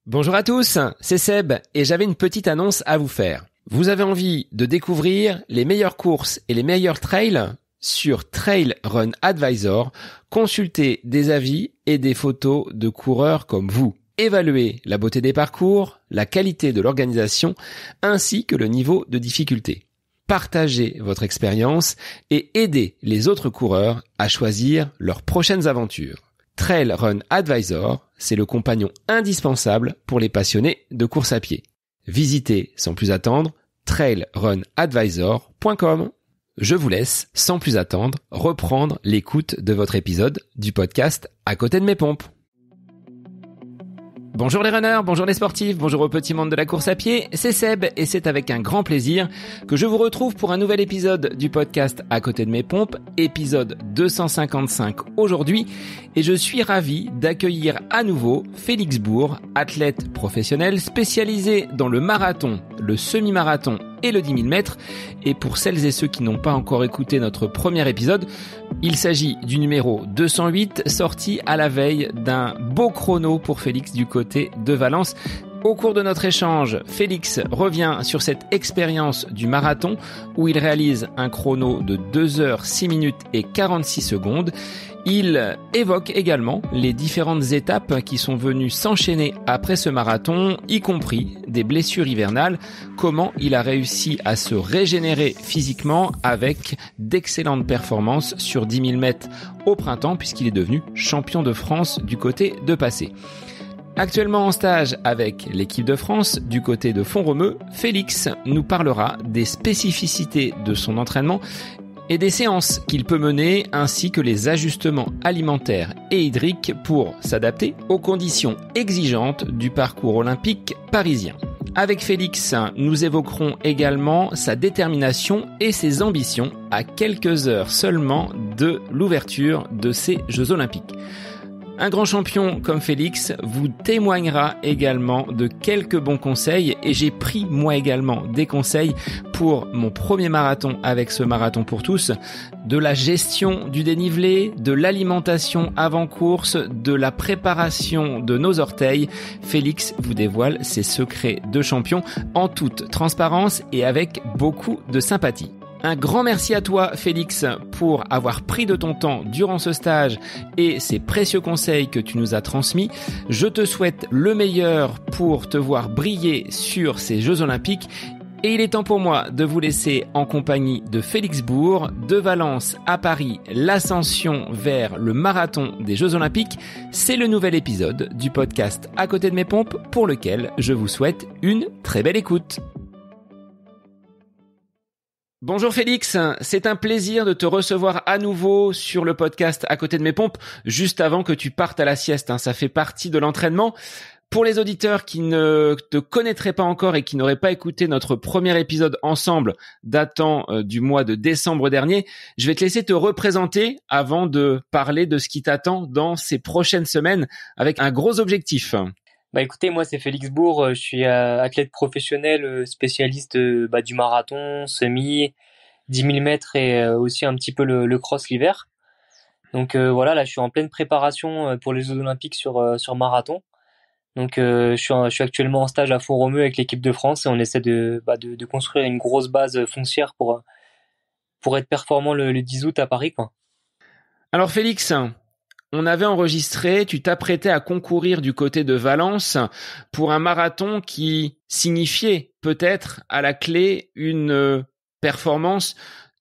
Bonjour à tous, c'est Seb et j'avais une petite annonce à vous faire. Vous avez envie de découvrir les meilleures courses et les meilleurs trails sur Trail Run Advisor, consultez des avis et des photos de coureurs comme vous. Évaluez la beauté des parcours, la qualité de l'organisation ainsi que le niveau de difficulté. Partagez votre expérience et aidez les autres coureurs à choisir leurs prochaines aventures. Trail Run Advisor, c'est le compagnon indispensable pour les passionnés de course à pied. Visitez sans plus attendre trailrunadvisor.com. Je vous laisse sans plus attendre reprendre l'écoute de votre épisode du podcast À côté de mes pompes. Bonjour les runners, bonjour les sportifs, bonjour au petit monde de la course à pied, c'est Seb et c'est avec un grand plaisir que je vous retrouve pour un nouvel épisode du podcast À côté de mes pompes, épisode 255 aujourd'hui, et je suis ravi d'accueillir à nouveau Félix Bourg, athlète professionnel spécialisé dans le marathon, le semi-marathon et le 10 000 mètres. Et pour celles et ceux qui n'ont pas encore écouté notre premier épisode, il s'agit du numéro 208 sorti à la veille d'un beau chrono pour Félix du côté de Valence. Au cours de notre échange, Félix revient sur cette expérience du marathon où il réalise un chrono de 2 heures 6 minutes et 46 secondes. Il évoque également les différentes étapes qui sont venues s'enchaîner après ce marathon, y compris des blessures hivernales, comment il a réussi à se régénérer physiquement avec d'excellentes performances sur 10 000 mètres au printemps puisqu'il est devenu champion de France du côté de Passé. Actuellement en stage avec l'équipe de France du côté de Font-Romeu, Félix nous parlera des spécificités de son entraînement et des séances qu'il peut mener ainsi que les ajustements alimentaires et hydriques pour s'adapter aux conditions exigeantes du parcours olympique parisien. Avec Félix, nous évoquerons également sa détermination et ses ambitions à quelques heures seulement de l'ouverture de ces Jeux Olympiques. Un grand champion comme Félix vous témoignera également de quelques bons conseils et j'ai pris moi également des conseils pour mon premier marathon avec ce marathon pour tous, de la gestion du dénivelé, de l'alimentation avant course, de la préparation de nos orteils. Félix vous dévoile ses secrets de champion en toute transparence et avec beaucoup de sympathie. Un grand merci à toi Félix pour avoir pris de ton temps durant ce stage et ces précieux conseils que tu nous as transmis. Je te souhaite le meilleur pour te voir briller sur ces Jeux Olympiques. Et il est temps pour moi de vous laisser en compagnie de Félix Bourg, de Valence à Paris, l'ascension vers le marathon des Jeux Olympiques. C'est le nouvel épisode du podcast À côté de mes pompes pour lequel je vous souhaite une très belle écoute. Bonjour Félix, c'est un plaisir de te recevoir à nouveau sur le podcast À côté de mes pompes, juste avant que tu partes à la sieste, ça fait partie de l'entraînement. Pour les auditeurs qui ne te connaîtraient pas encore et qui n'auraient pas écouté notre premier épisode ensemble datant du mois de décembre dernier, je vais te laisser te représenter avant de parler de ce qui t'attend dans ces prochaines semaines avec un gros objectif. Écoutez, moi c'est Félix Bourg, je suis athlète professionnel, spécialiste du marathon, semi, 10 000 mètres et aussi un petit peu le cross l'hiver. Donc voilà, là je suis en pleine préparation pour les Jeux Olympiques sur marathon. Donc je suis actuellement en stage à Font-Romeu avec l'équipe de France et on essaie de construire une grosse base foncière pour être performant le 10 août à Paris, quoi. Alors Félix, on avait enregistré, tu t'apprêtais à concourir du côté de Valence pour un marathon qui signifiait peut-être à la clé une performance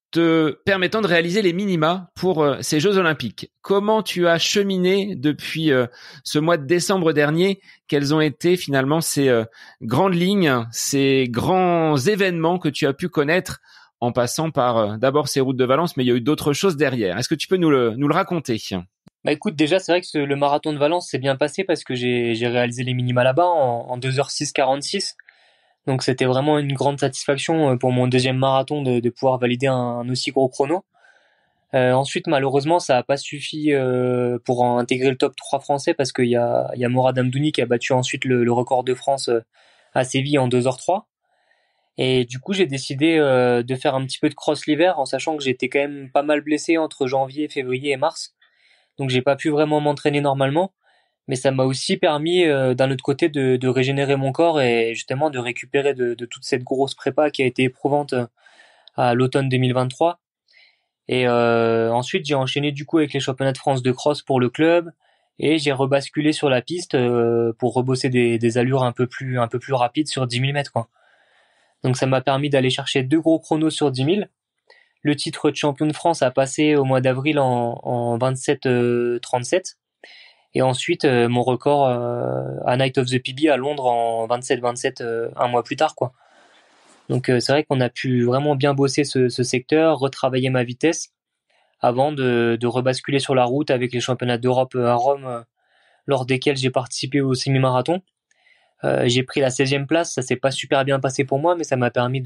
te permettant de réaliser les minima pour ces Jeux Olympiques. Comment tu as cheminé depuis ce mois de décembre dernier? Quelles ont été finalement ces grandes lignes, ces grands événements que tu as pu connaître en passant par d'abord ces routes de Valence, mais il y a eu d'autres choses derrière. Est-ce que tu peux nous le raconter? Écoute, déjà c'est vrai que le marathon de Valence s'est bien passé parce que j'ai réalisé les minima là-bas en 2h06-46. Donc c'était vraiment une grande satisfaction pour mon deuxième marathon de pouvoir valider un aussi gros chrono. Ensuite malheureusement ça a pas suffi pour intégrer le top 3 français parce qu'il y a Morad Amdouni qui a battu ensuite le record de France à Séville en 2h03. Et du coup j'ai décidé de faire un petit peu de cross l'hiver en sachant que j'étais quand même pas mal blessé entre janvier, février et mars. Donc j'ai pas pu vraiment m'entraîner normalement. mais ça m'a aussi permis d'un autre côté de régénérer mon corps et justement de récupérer de toute cette grosse prépa qui a été éprouvante à l'automne 2023. Et ensuite j'ai enchaîné du coup avec les championnats de France de cross pour le club et j'ai rebasculé sur la piste pour rebosser des allures un peu plus rapides sur 10 000 mètres quoi. Donc ça m'a permis d'aller chercher 2 gros chronos sur 10 000. Le titre de champion de France a passé au mois d'avril en 27-37. Et ensuite, mon record à Night of the PB à Londres en 27-27 un mois plus tard, quoi. Donc c'est vrai qu'on a pu vraiment bien bosser ce secteur, retravailler ma vitesse avant de rebasculer sur la route avec les championnats d'Europe à Rome, lors desquels j'ai participé au semi-marathon. J'ai pris la 16e place, ça s'est pas super bien passé pour moi, mais ça m'a permis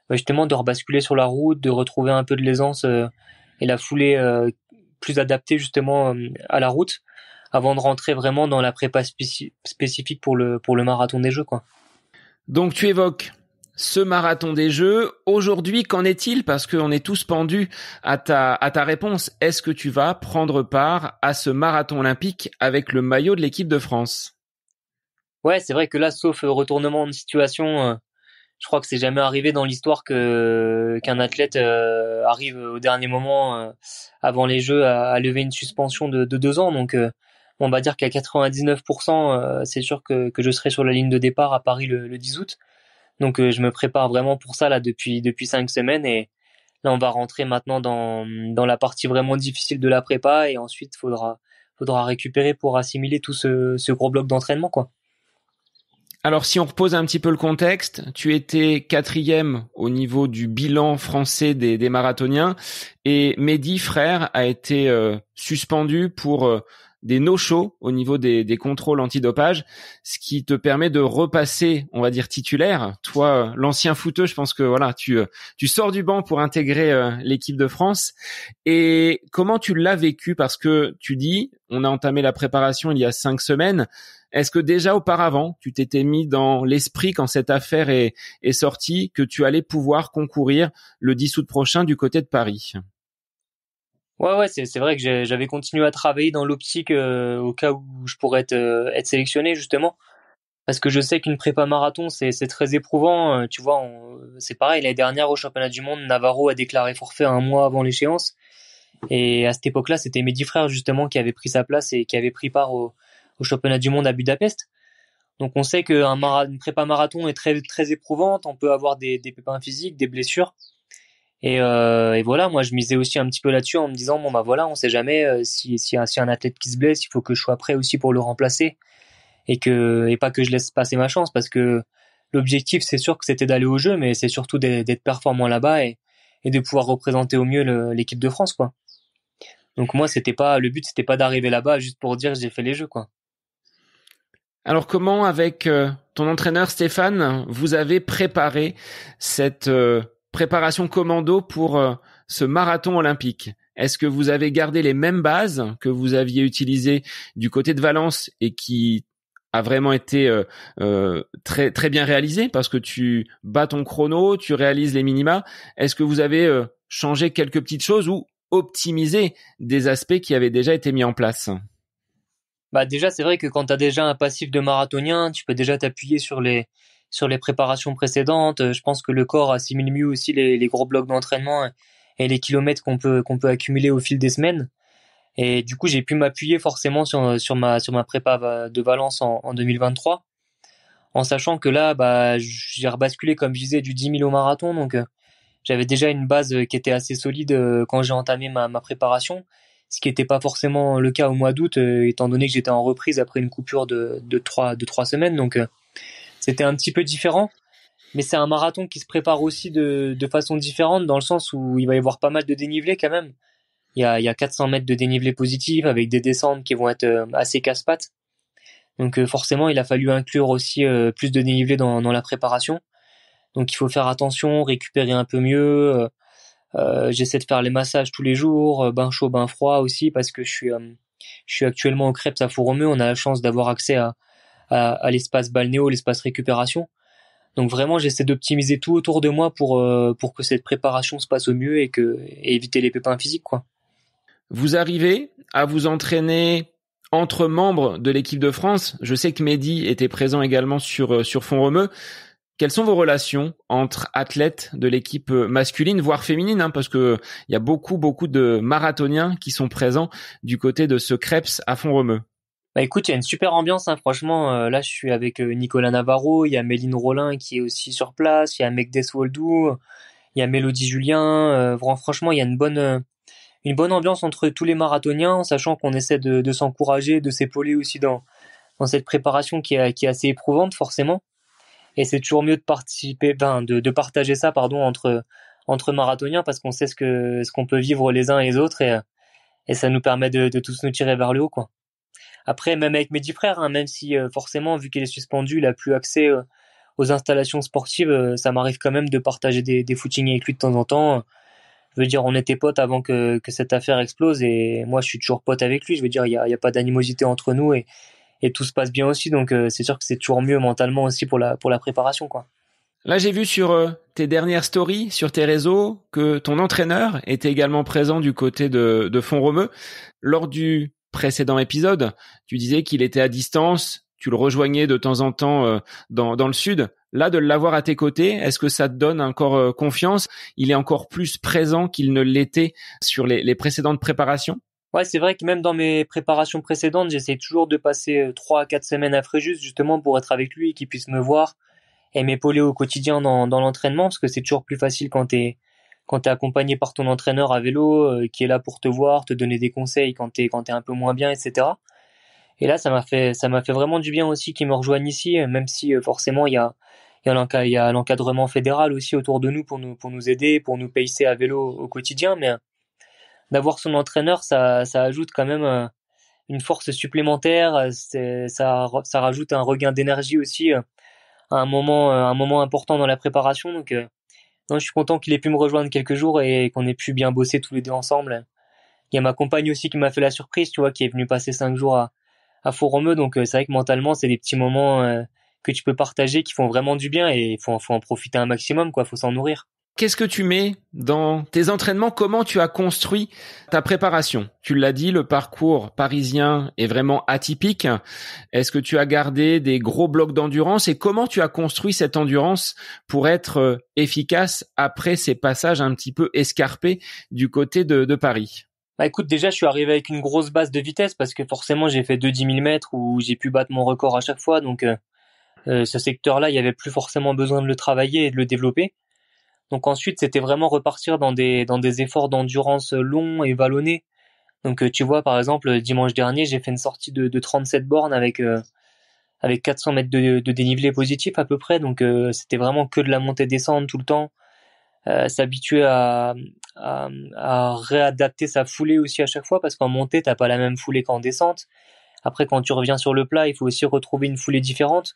justement de rebasculer sur la route, de retrouver un peu de l'aisance et la foulée plus adaptée justement à la route avant de rentrer vraiment dans la prépa spécifique pour le marathon des Jeux, quoi. Donc tu évoques ce marathon des Jeux. Aujourd'hui, qu'en est-il? Parce qu'on est tous pendus à ta réponse. Est-ce que tu vas prendre part à ce marathon olympique avec le maillot de l'équipe de France? Ouais, c'est vrai que là, sauf retournement de situation, je crois que c'est jamais arrivé dans l'histoire qu'un athlète arrive au dernier moment avant les Jeux à lever une suspension de 2 ans. Donc on va dire qu'à 99%, c'est sûr que je serai sur la ligne de départ à Paris le 10 août. Donc je me prépare vraiment pour ça là depuis 5 semaines et là on va rentrer maintenant dans la partie vraiment difficile de la prépa et ensuite faudra récupérer pour assimiler tout ce gros bloc d'entraînement, quoi. Alors, si on repose un petit peu le contexte, tu étais 4e au niveau du bilan français des marathoniens et Mehdi, frère, a été suspendu pour des no-show au niveau des contrôles antidopage, ce qui te permet de repasser, on va dire, titulaire. Toi, l'ancien footeux, je pense que voilà, tu sors du banc pour intégrer l'équipe de France. Et comment tu l'as vécu? Parce que tu dis, on a entamé la préparation il y a 5 semaines. Est-ce que déjà auparavant, tu t'étais mis dans l'esprit quand cette affaire est sortie que tu allais pouvoir concourir le 10 août prochain du côté de Paris? Ouais, c'est vrai que j'avais continué à travailler dans l'optique au cas où je pourrais être sélectionné justement parce que je sais qu'une prépa marathon c'est très éprouvant, tu vois, c'est pareil l'année dernière au championnat du monde, Navarro a déclaré forfait un mois avant l'échéance et à cette époque-là, c'était Mehdi Frère justement qui avait pris sa place et qui avait pris part au championnat du monde à Budapest. Donc on sait une prépa marathon est très très éprouvante, on peut avoir des pépins physiques, des blessures. Et voilà, moi je misais aussi un petit peu là-dessus en me disant bon bah voilà, on sait jamais si un athlète qui se blesse, il faut que je sois prêt aussi pour le remplacer et pas que je laisse passer ma chance parce que l'objectif c'est sûr que c'était d'aller au jeu, mais c'est surtout d'être performant là-bas et de pouvoir représenter au mieux l'équipe de France, quoi. Donc moi le but c'était pas d'arriver là-bas juste pour dire j'ai fait les Jeux, quoi. Alors comment, avec ton entraîneur Stéphane, vous avez préparé cette préparation commando pour ce marathon olympique? Est-ce que vous avez gardé les mêmes bases que vous aviez utilisées du côté de Valence et qui a vraiment été très très bien réalisé parce que tu bats ton chrono, tu réalises les minima? Est-ce que vous avez changé quelques petites choses ou optimisé des aspects qui avaient déjà été mis en place? Bah déjà c'est vrai que quand tu as déjà un passif de marathonien, tu peux déjà t'appuyer sur les préparations précédentes. Je pense que le corps assimile mieux aussi les gros blocs d'entraînement et les kilomètres qu'on peut accumuler au fil des semaines. Et du coup, j'ai pu m'appuyer forcément sur ma prépa de Valence en 2023, en sachant que là, bah, j'ai rebasculé, comme je disais, du 10 000 au marathon. Donc, j'avais déjà une base qui était assez solide quand j'ai entamé ma préparation, ce qui n'était pas forcément le cas au mois d'août, étant donné que j'étais en reprise après une coupure de 3 semaines. Donc, c'était un petit peu différent. Mais c'est un marathon qui se prépare aussi de façon différente, dans le sens où il va y avoir pas mal de dénivelé quand même. Il y a 400 mètres de dénivelé positif avec des descentes qui vont être assez casse-pattes. Donc forcément, il a fallu inclure aussi plus de dénivelé dans la préparation. Donc il faut faire attention, récupérer un peu mieux. J'essaie de faire les massages tous les jours, bain chaud, bain froid aussi, parce que je suis actuellement au Crêpes à Fourremeux. On a la chance d'avoir accès à l'espace balnéo, l'espace récupération. Donc vraiment, j'essaie d'optimiser tout autour de moi pour que cette préparation se passe au mieux et éviter les pépins physiques, quoi. Vous arrivez à vous entraîner entre membres de l'équipe de France. Je sais que Mehdi était présent également sur Font-Romeu. Quelles sont vos relations entre athlètes de l'équipe masculine, voire féminine, hein, parce que il y a beaucoup de marathoniens qui sont présents du côté de ce Creps à Font-Romeu. Bah écoute, il y a une super ambiance, hein, franchement. Là, je suis avec Nicolas Navarro, il y a Méline Rollin qui est aussi sur place, il y a Megdes Woldou, il y a Mélodie Julien. Franchement, il y a une bonne ambiance entre tous les marathoniens, sachant qu'on essaie de s'encourager, de s'épauler aussi dans cette préparation qui est assez éprouvante forcément. Et c'est toujours mieux de participer, de partager ça, pardon, entre marathoniens parce qu'on sait ce qu'on peut vivre les uns et les autres et ça nous permet de tous nous tirer vers le haut, quoi. Après, même avec mes 10 frères, hein, même si forcément, vu qu'il est suspendu, il a plus accès aux installations sportives, ça m'arrive quand même de partager des footings avec lui de temps en temps. Je veux dire, on était potes avant que cette affaire explose et moi, je suis toujours pote avec lui. Je veux dire, il y a pas d'animosité entre nous et tout se passe bien aussi. Donc, c'est sûr que c'est toujours mieux mentalement aussi pour la préparation, quoi. Là, j'ai vu sur tes dernières stories, sur tes réseaux, que ton entraîneur était également présent du côté de Font-Romeu. Lors du précédent épisode, tu disais qu'il était à distance, tu le rejoignais de temps en temps dans le sud. Là, de l'avoir à tes côtés, est-ce que ça te donne encore confiance? Il est encore plus présent qu'il ne l'était sur les précédentes préparations? Ouais, c'est vrai que même dans mes préparations précédentes, j'essaie toujours de passer 3 à 4 semaines à Fréjus justement pour être avec lui et qu'il puisse me voir et m'épauler au quotidien dans l'entraînement parce que c'est toujours plus facile quand t'es accompagné par ton entraîneur à vélo qui est là pour te voir, te donner des conseils quand t'es un peu moins bien, etc. Et là, ça m'a fait vraiment du bien aussi qu'il me rejoigne ici, même si forcément il y a l'encadrement fédéral aussi autour de nous pour nous aider, pour nous pacer à vélo au quotidien, mais d'avoir son entraîneur, ça ajoute quand même une force supplémentaire, ça rajoute un regain d'énergie aussi à un moment important dans la préparation. Donc, non, je suis content qu'il ait pu me rejoindre quelques jours et qu'on ait pu bien bosser tous les deux ensemble. Il y a ma compagne aussi qui m'a fait la surprise, tu vois, qui est venue passer 5 jours à Font-Romeu. Donc, c'est vrai que mentalement, c'est des petits moments que tu peux partager qui font vraiment du bien et faut en profiter un maximum, quoi. Faut s'en nourrir. Qu'est-ce que tu mets dans tes entraînements? Comment tu as construit ta préparation? Tu l'as dit, le parcours parisien est vraiment atypique. Est-ce que tu as gardé des gros blocs d'endurance et comment tu as construit cette endurance pour être efficace après ces passages un petit peu escarpés du côté de Paris? Bah écoute, déjà, je suis arrivé avec une grosse base de vitesse parce que forcément, j'ai fait 2 10 000 mètres où j'ai pu battre mon record à chaque fois. Donc, ce secteur-là, il y avait plus forcément besoin de le travailler et de le développer. Donc ensuite, c'était vraiment repartir dans des efforts d'endurance longs et vallonnés. Donc tu vois, par exemple, dimanche dernier, j'ai fait une sortie de 37 bornes avec 400 mètres de dénivelé positif à peu près. Donc c'était vraiment que de la montée-descente tout le temps. S'habituer à réadapter sa foulée aussi à chaque fois parce qu'en montée, t'as pas la même foulée qu'en descente. Après, quand tu reviens sur le plat, il faut aussi retrouver une foulée différente.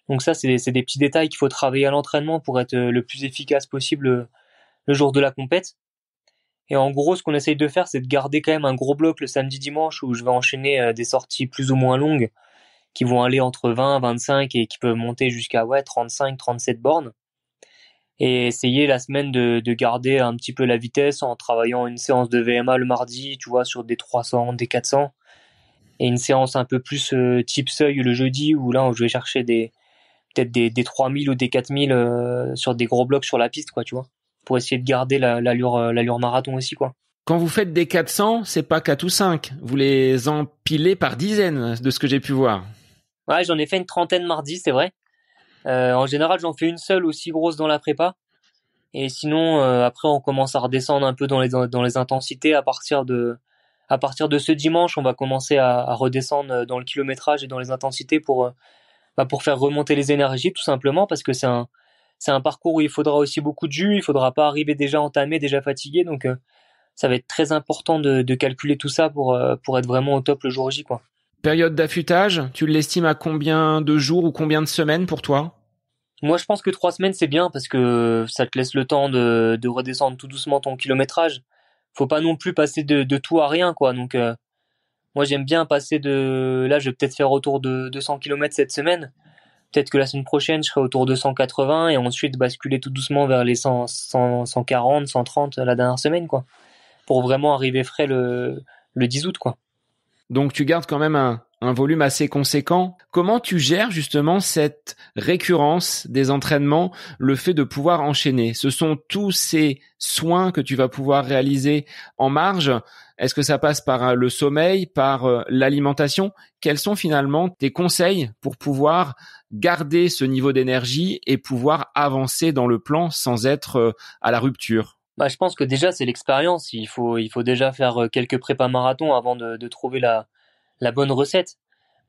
Donc ça, c'est des petits détails qu'il faut travailler à l'entraînement pour être le plus efficace possible le jour de la compète. Et en gros, ce qu'on essaye de faire, c'est de garder quand même un gros bloc le samedi-dimanche où je vais enchaîner des sorties plus ou moins longues qui vont aller entre 20, 25 et qui peuvent monter jusqu'à 35, 37 bornes. Et essayer la semaine de garder un petit peu la vitesse en travaillant une séance de VMA le mardi, tu vois, sur des 300, des 400. Et une séance un peu plus type seuil le jeudi où là, je vais chercher peut-être des 3000 ou des 4000 sur des gros blocs sur la piste, quoi, tu vois, pour essayer de garder l'allure marathon aussi, quoi. Quand vous faites des 400, c'est pas 4 ou 5. Vous les empilez par dizaines, de ce que j'ai pu voir. Ouais, j'en ai fait une trentaine mardi, c'est vrai. En général, j'en fais une seule aussi grosse dans la prépa. Et sinon, après, on commence à redescendre un peu dans les intensités à partir de ce dimanche, on va commencer à redescendre dans le kilométrage et dans les intensités pour faire remonter les énergies, tout simplement, parce que c'est un parcours où il faudra aussi beaucoup de jus, il faudra pas arriver déjà entamé, déjà fatigué, donc ça va être très important de calculer tout ça pour être vraiment au top le jour J, quoi. Période d'affûtage, tu l'estimes à combien de jours ou combien de semaines pour toi? Moi, je pense que 3 semaines, c'est bien parce que ça te laisse le temps de redescendre tout doucement ton kilométrage. Faut pas non plus passer de tout à rien, quoi. Donc, moi, j'aime bien passer là, je vais peut-être faire autour de 200 km cette semaine. Peut-être que la semaine prochaine, je serai autour de 180 et ensuite basculer tout doucement vers les 140, 130 la dernière semaine, quoi. Pour vraiment arriver frais le 10 août, quoi. Donc tu gardes quand même un volume assez conséquent. Comment tu gères justement cette récurrence des entraînements, le fait de pouvoir enchaîner? Ce sont tous ces soins que tu vas pouvoir réaliser en marge. Est-ce que ça passe par le sommeil, par l'alimentation? Quels sont finalement tes conseils pour pouvoir garder ce niveau d'énergie et pouvoir avancer dans le plan sans être à la rupture? Bah, je pense que déjà c'est l'expérience. Il faut déjà faire quelques prépas marathons avant de trouver la bonne recette.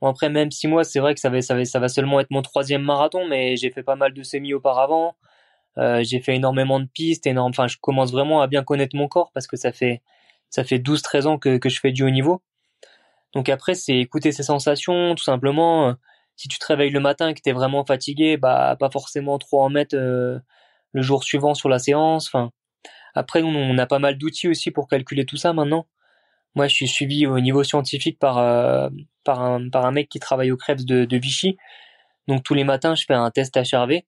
Bon, après, même si moi, c'est vrai que ça va seulement être mon troisième marathon, mais j'ai fait pas mal de semis auparavant. J'ai fait énormément de pistes, enfin, je commence vraiment à bien connaître mon corps parce que ça fait 12-13 ans que je fais du haut niveau. Donc après, c'est écouter ses sensations, tout simplement. Si tu te réveilles le matin et que t'es vraiment fatigué, bah, pas forcément trop en mettre, le jour suivant sur la séance. Enfin, après, on a pas mal d'outils aussi pour calculer tout ça maintenant. Moi, je suis suivi au niveau scientifique par un mec qui travaille au Krebs de Vichy. Donc tous les matins, je fais un test HRV.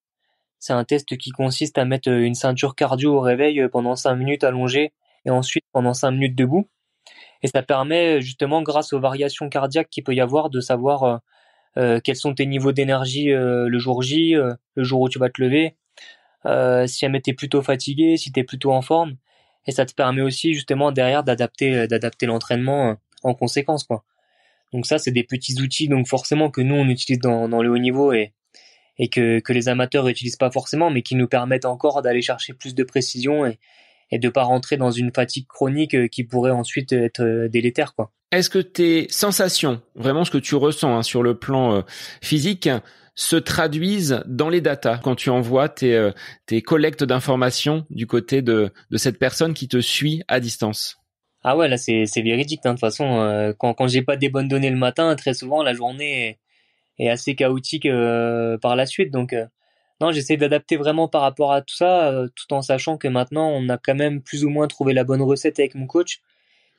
C'est un test qui consiste à mettre une ceinture cardio au réveil pendant 5 minutes allongée et ensuite pendant 5 minutes debout. Et ça permet justement, grâce aux variations cardiaques qu'il peut y avoir, de savoir quels sont tes niveaux d'énergie le jour J, le jour où tu vas te lever, si jamais t'es plutôt fatigué, si t'es plutôt en forme. Et ça te permet aussi justement derrière d'adapter l'entraînement en conséquence, quoi. Donc ça, c'est des petits outils, donc forcément que nous on utilise dans le haut niveau et que les amateurs n'utilisent pas forcément, mais qui nous permettent encore d'aller chercher plus de précision et de pas rentrer dans une fatigue chronique qui pourrait ensuite être délétère, quoi. Est-ce que tes sensations, vraiment ce que tu ressens sur le plan physique, se traduisent dans les datas quand tu envoies tes collectes d'informations du côté de cette personne qui te suit à distance? Ah ouais, là c'est véridique, hein, de toute façon. Quand j'ai pas des bonnes données le matin, très souvent la journée est assez chaotique par la suite. Donc non, j'essaie d'adapter vraiment par rapport à tout ça, tout en sachant que maintenant on a quand même plus ou moins trouvé la bonne recette avec mon coach,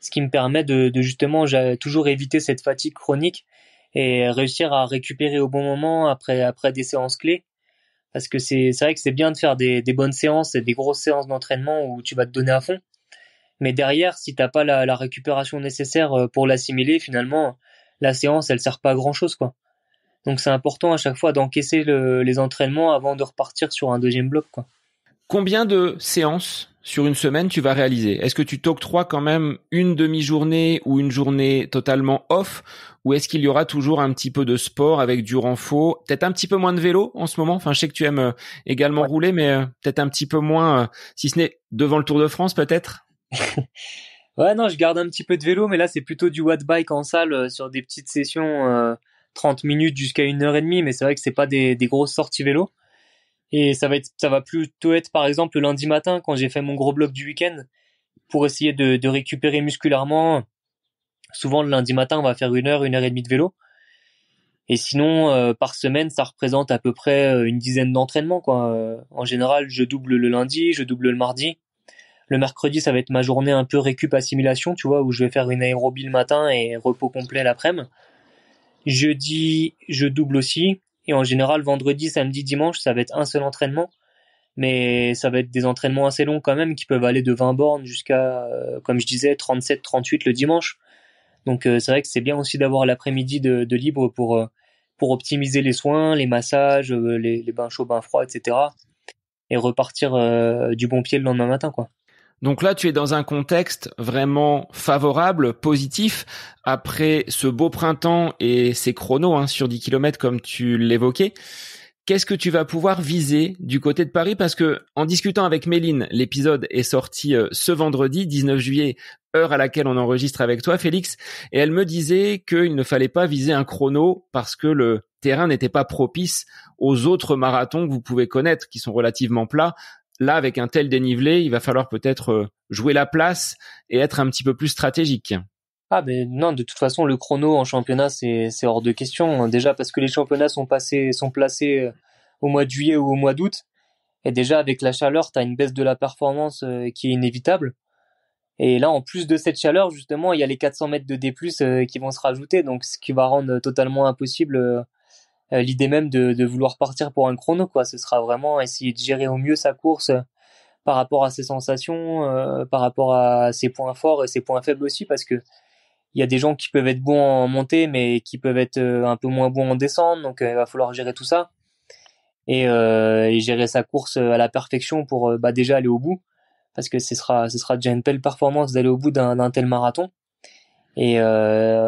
ce qui me permet de justement toujours éviter cette fatigue chronique et réussir à récupérer au bon moment après des séances clés. Parce que c'est vrai que c'est bien de faire des bonnes séances et des grosses séances d'entraînement où tu vas te donner à fond. Mais derrière, si t'as pas la récupération nécessaire pour l'assimiler, finalement, la séance, elle sert pas à grand chose, quoi. Donc c'est important à chaque fois d'encaisser les entraînements avant de repartir sur un deuxième bloc, quoi. Combien de séances sur une semaine tu vas réaliser? Est-ce que tu t'octroies quand même une demi-journée ou une journée totalement off? Ou est-ce qu'il y aura toujours un petit peu de sport avec du renfort? Peut-être un petit peu moins de vélo en ce moment? Enfin, je sais que tu aimes également Ouais. rouler, mais peut-être un petit peu moins, si ce n'est devant le Tour de France peut-être? Ouais, non, je garde un petit peu de vélo, mais là c'est plutôt du watt bike en salle sur des petites sessions 30 minutes jusqu'à 1 heure et demie, mais c'est vrai que c'est pas des grosses sorties vélo. Et ça va plutôt être par exemple le lundi matin quand j'ai fait mon gros bloc du week-end pour essayer de récupérer musculairement. Souvent le lundi matin on va faire 1 heure et demie de vélo. Et sinon par semaine ça représente à peu près une dizaine d'entraînements, quoi. En général je double le lundi, je double le mardi. Le mercredi, ça va être ma journée un peu récup assimilation, tu vois, où je vais faire une aérobie le matin et repos complet l'après-midi. Jeudi, je double aussi. Et en général, vendredi, samedi, dimanche, ça va être un seul entraînement. Mais ça va être des entraînements assez longs quand même, qui peuvent aller de 20 bornes jusqu'à, comme je disais, 37, 38 le dimanche. Donc c'est vrai que c'est bien aussi d'avoir l'après-midi de libre pour optimiser les soins, les massages, les bains chauds, bains froids, etc. Et repartir du bon pied le lendemain matin, quoi. Donc là, tu es dans un contexte vraiment favorable, positif, après ce beau printemps et ces chronos sur 10 kilomètres comme tu l'évoquais. Qu'est-ce que tu vas pouvoir viser du côté de Paris? Parce que en discutant avec Méline, l'épisode est sorti ce vendredi, 19 juillet, heure à laquelle on enregistre avec toi, Félix, et elle me disait qu'il ne fallait pas viser un chrono parce que le terrain n'était pas propice aux autres marathons que vous pouvez connaître, qui sont relativement plats. Là, avec un tel dénivelé, il va falloir peut-être jouer la place et être un petit peu plus stratégique. Ah ben non, de toute façon le chrono en championnat c'est hors de question. Déjà parce que les championnats sont placés au mois de juillet ou au mois d'août, et déjà avec la chaleur t'as une baisse de la performance qui est inévitable. Et là en plus de cette chaleur justement il y a les 400 mètres de D+ qui vont se rajouter, donc ce qui va rendre totalement impossible l'idée même de vouloir partir pour un chrono, quoi. Ce sera vraiment essayer de gérer au mieux sa course par rapport à ses sensations, par rapport à ses points forts et ses points faibles aussi, parce que il y a des gens qui peuvent être bons en montée, mais qui peuvent être un peu moins bons en descente. Donc, il va falloir gérer tout ça et gérer sa course à la perfection pour déjà aller au bout, parce que ce sera déjà une belle performance d'aller au bout d'un tel marathon. Et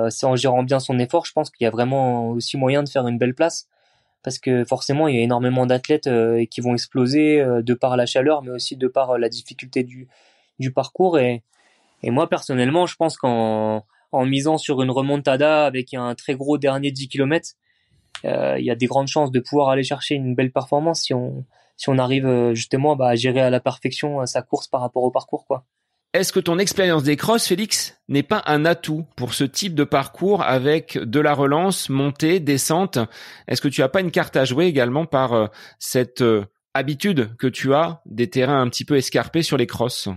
c'est en gérant bien son effort, je pense qu'il y a vraiment aussi moyen de faire une belle place, parce que forcément, il y a énormément d'athlètes qui vont exploser de par la chaleur, mais aussi de par la difficulté du parcours. Et moi, personnellement, je pense en misant sur une remontada avec un très gros dernier 10 km, il y a des grandes chances de pouvoir aller chercher une belle performance si on arrive justement à gérer à la perfection sa course par rapport au parcours, quoi. Est-ce que ton expérience des crosses, Félix, n'est pas un atout pour ce type de parcours avec de la relance, montée, descente? Est-ce que tu as pas une carte à jouer également par cette habitude que tu as des terrains un petit peu escarpés sur les crosses?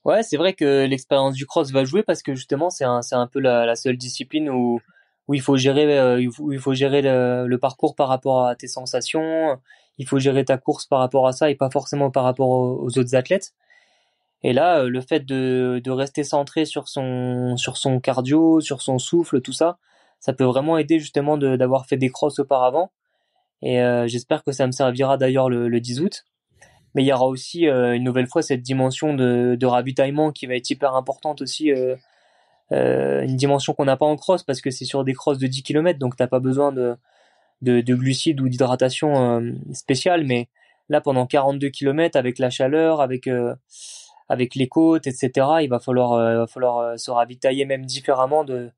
Ouais, c'est vrai que l'expérience du cross va jouer parce que justement c'est un peu la seule discipline où il faut gérer le parcours par rapport à tes sensations, il faut gérer ta course par rapport à ça et pas forcément par rapport aux autres athlètes. Et là, le fait de rester centré sur son cardio, sur son souffle, tout ça, ça peut vraiment aider justement d'avoir fait des crosses auparavant. Et j'espère que ça me servira d'ailleurs le 10 août. Mais il y aura aussi une nouvelle fois cette dimension de ravitaillement qui va être hyper importante aussi, une dimension qu'on n'a pas en cross parce que c'est sur des crosses de 10 km, donc t'as pas besoin de glucides ou d'hydratation spéciale. Mais là, pendant 42 km, avec la chaleur, avec les côtes, etc., il va falloir se ravitailler même différemment de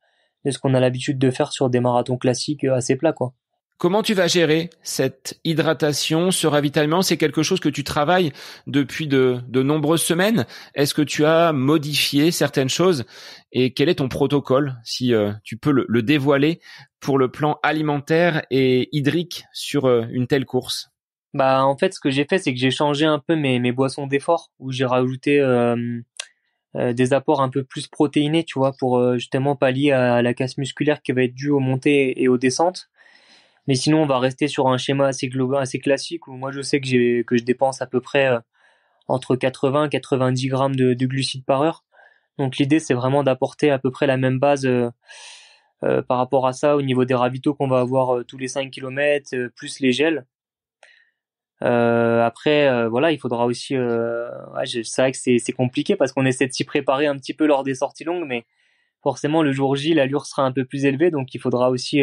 ce qu'on a l'habitude de faire sur des marathons classiques assez plats, quoi. Comment tu vas gérer cette hydratation, ce ravitaillement? C'est quelque chose que tu travailles depuis de nombreuses semaines. Est-ce que tu as modifié certaines choses? Et quel est ton protocole, si tu peux le dévoiler, pour le plan alimentaire et hydrique sur une telle course? Bah, en fait, ce que j'ai fait, c'est que j'ai changé un peu mes boissons d'effort, où j'ai rajouté des apports un peu plus protéinés, tu vois, pour justement pallier à la casse musculaire qui va être due aux montées et aux descentes. Mais sinon, on va rester sur un schéma assez global, assez classique, où moi, je sais que je dépense à peu près entre 80 et 90 grammes de glucides par heure. Donc, l'idée, c'est vraiment d'apporter à peu près la même base par rapport à ça au niveau des ravitaux qu'on va avoir tous les 5 kilomètres, plus les gels. Après, voilà, il faudra aussi. C'est vrai que c'est compliqué parce qu'on essaie de s'y préparer un petit peu lors des sorties longues, mais forcément, le jour J, l'allure sera un peu plus élevée, donc il faudra aussi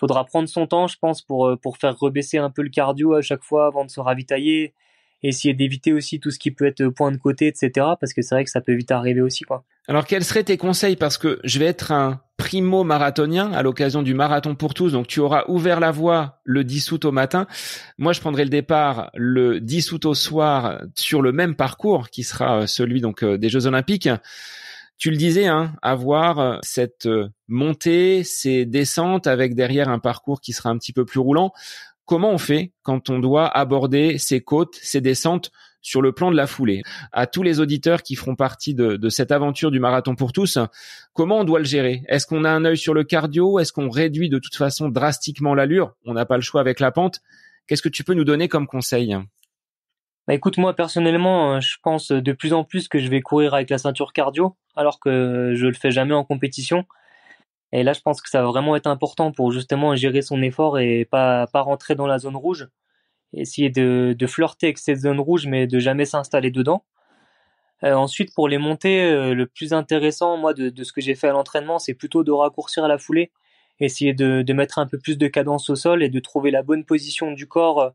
faudra prendre son temps, je pense, pour faire rebaisser un peu le cardio à chaque fois avant de se ravitailler, essayer d'éviter aussi tout ce qui peut être point de côté, etc. Parce que c'est vrai que ça peut vite arriver aussi, quoi. Alors, quels seraient tes conseils? Parce que je vais être un primo marathonien à l'occasion du marathon pour tous. Donc, tu auras ouvert la voie le 10 août au matin. Moi, je prendrai le départ le 10 août au soir sur le même parcours qui sera celui donc des Jeux Olympiques. Tu le disais, hein, avoir cette montée, ces descentes avec derrière un parcours qui sera un petit peu plus roulant. Comment on fait quand on doit aborder ces côtes, ces descentes sur le plan de la foulée? À tous les auditeurs qui feront partie de cette aventure du marathon pour tous, comment on doit le gérer? Est-ce qu'on a un œil sur le cardio? Est-ce qu'on réduit de toute façon drastiquement l'allure? On n'a pas le choix avec la pente. Qu'est-ce que tu peux nous donner comme conseil? Bah écoute, moi personnellement, je pense de plus en plus que je vais courir avec la ceinture cardio, alors que je le fais jamais en compétition. Et là, je pense que ça va vraiment être important pour justement gérer son effort et pas rentrer dans la zone rouge. Essayer de flirter avec cette zone rouge, mais de jamais s'installer dedans. Ensuite, pour les montées, le plus intéressant, moi, de ce que j'ai fait à l'entraînement, c'est plutôt de raccourcir la foulée, essayer de mettre un peu plus de cadence au sol et de trouver la bonne position du corps.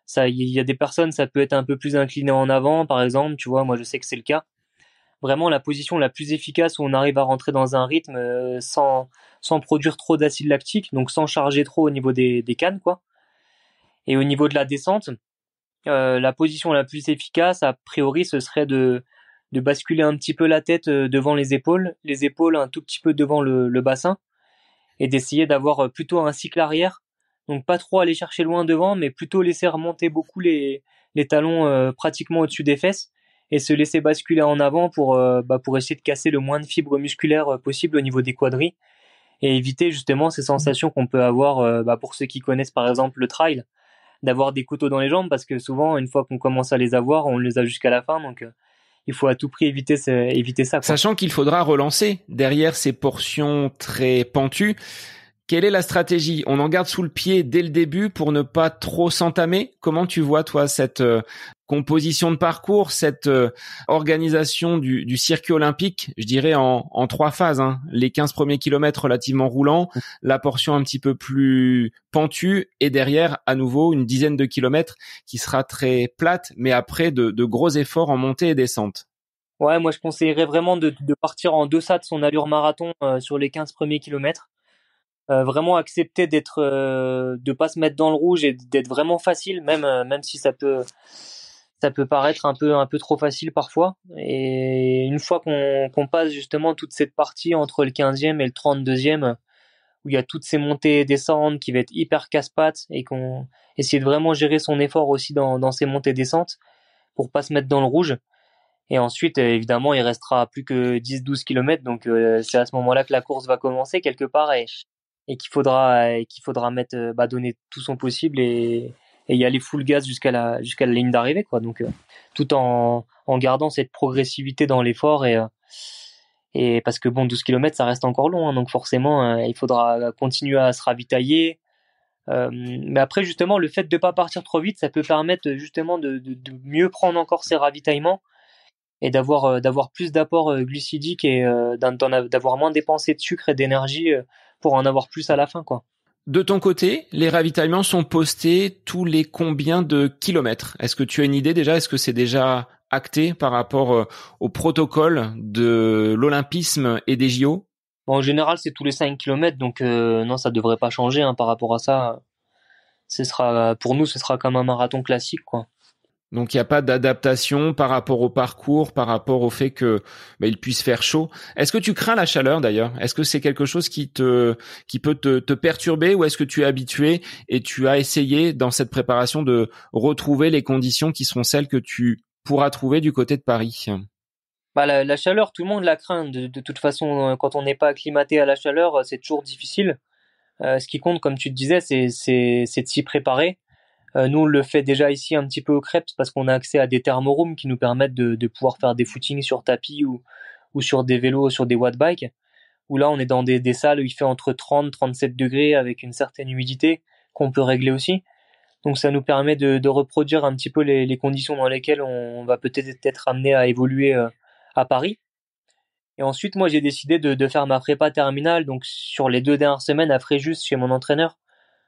Ça, il y a des personnes, ça peut être un peu plus incliné en avant, par exemple, tu vois, moi je sais que c'est le cas. Vraiment la position la plus efficace où on arrive à rentrer dans un rythme sans produire trop d'acide lactique, donc sans charger trop au niveau des cannes, quoi. Et au niveau de la descente, la position la plus efficace, a priori, ce serait de basculer un petit peu la tête devant les épaules un tout petit peu devant le bassin, et d'essayer d'avoir plutôt un cycle arrière. Donc pas trop aller chercher loin devant, mais plutôt laisser remonter beaucoup les talons pratiquement au-dessus des fesses et se laisser basculer en avant pour essayer de casser le moins de fibres musculaires possible au niveau des quadris et éviter justement ces sensations qu'on peut avoir pour ceux qui connaissent par exemple le trail, d'avoir des couteaux dans les jambes parce que souvent une fois qu'on commence à les avoir, on les a jusqu'à la fin. Donc il faut à tout prix éviter ça, quoi. Sachant qu'il faudra relancer derrière ces portions très pentues. Quelle est la stratégie? On en garde sous le pied dès le début pour ne pas trop s'entamer? Comment tu vois, toi, cette composition de parcours, cette organisation du circuit olympique, je dirais en 3 phases, hein. Les 15 premiers kilomètres relativement roulants, la portion un petit peu plus pentue et derrière, à nouveau, une dizaine de kilomètres qui sera très plate, mais après de gros efforts en montée et descente. Ouais, moi je conseillerais vraiment de partir en deçà de son allure marathon sur les 15 premiers kilomètres. Vraiment accepter de pas se mettre dans le rouge et d'être vraiment facile, même si ça peut paraître un peu trop facile parfois. Et une fois qu'on passe justement toute cette partie entre le 15e et le 32e, où il y a toutes ces montées et descentes qui va être hyper casse-pattes, et qu'on essaie de vraiment gérer son effort aussi dans ces montées et descentes pour pas se mettre dans le rouge. Et ensuite, évidemment, il restera plus que 10-12 kilomètres, donc c'est à ce moment-là que la course va commencer quelque part, et qu'il faudra mettre, donner tout son possible, et y aller full gaz jusqu'à la ligne d'arrivée, quoi. Donc tout en gardant cette progressivité dans l'effort, et parce que bon, 12 kilomètres ça reste encore long, hein, donc forcément il faudra continuer à se ravitailler. Mais après, justement, le fait de pas partir trop vite, ça peut permettre justement de mieux prendre encore ses ravitaillements, et d'avoir plus d'apport glucidique, et d'avoir moins dépensé de sucre et d'énergie pour en avoir plus à la fin, quoi. De ton côté, les ravitaillements sont postés tous les combien de kilomètres? Est-ce que tu as une idée déjà? Est-ce que c'est déjà acté par rapport au protocole de l'olympisme et des JO? Bon, en général, c'est tous les 5 kilomètres, donc non, ça devrait pas changer, hein, par rapport à ça. Pour nous, ce sera comme un marathon classique, quoi. Donc il n'y a pas d'adaptation par rapport au parcours, par rapport au fait que il puisse faire chaud. Est-ce que tu crains la chaleur d'ailleurs? Est-ce que c'est quelque chose qui peut te perturber, ou est-ce que tu es habitué et tu as essayé dans cette préparation de retrouver les conditions qui seront celles que tu pourras trouver du côté de Paris? La chaleur, tout le monde la craint. De toute façon, quand on n'est pas acclimaté à la chaleur, c'est toujours difficile. Ce qui compte, comme tu te disais, c'est de s'y préparer. Nous, on le fait déjà ici un petit peu au Crêpes, parce qu'on a accès à des thermorooms qui nous permettent de pouvoir faire des footings sur tapis, ou sur des vélos, sur des watt bikes, où là, on est dans des salles où il fait entre 30-37 degrés avec une certaine humidité qu'on peut régler aussi. Donc ça nous permet de reproduire un petit peu les conditions dans lesquelles on va peut-être être amené à évoluer à Paris. Et ensuite, moi, j'ai décidé de faire ma prépa terminale, donc sur les 2 dernières semaines à Fréjus chez mon entraîneur,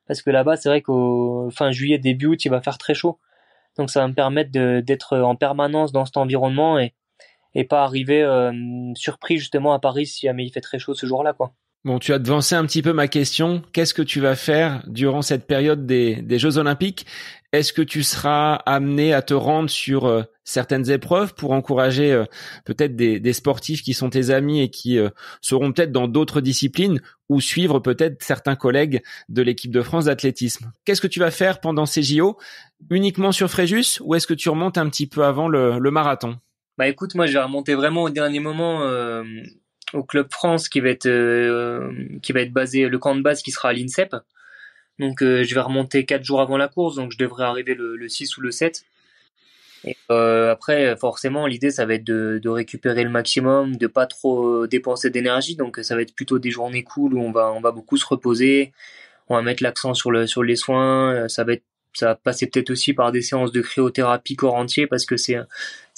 parce que là-bas, c'est vrai qu'au fin juillet, début août, il va faire très chaud. Donc ça va me permettre d'être en permanence dans cet environnement, et pas arriver surpris justement à Paris si jamais il fait très chaud ce jour-là, quoi. Bon, tu as devancé un petit peu ma question. Qu'est-ce que tu vas faire durant cette période des Jeux Olympiques? Est-ce que tu seras amené à te rendre sur certaines épreuves pour encourager peut-être des sportifs qui sont tes amis et qui seront peut-être dans d'autres disciplines, ou suivre peut-être certains collègues de l'équipe de France d'athlétisme? Qu'est-ce que tu vas faire pendant ces JO? Uniquement sur Fréjus, ou est-ce que tu remontes un petit peu avant le marathon? Bah écoute, moi je vais remonter vraiment au dernier moment au Club France, qui va être basé, le camp de base qui sera à l'INSEP. Donc je vais remonter 4 jours avant la course, donc je devrais arriver le 6 ou le 7. Et après, forcément, l'idée ça va être de récupérer le maximum, de pas trop dépenser d'énergie. Donc ça va être plutôt des journées cool où on va beaucoup se reposer, on va mettre l'accent sur les soins. Ça va passer peut-être aussi par des séances de cryothérapie corps entier, parce que c'est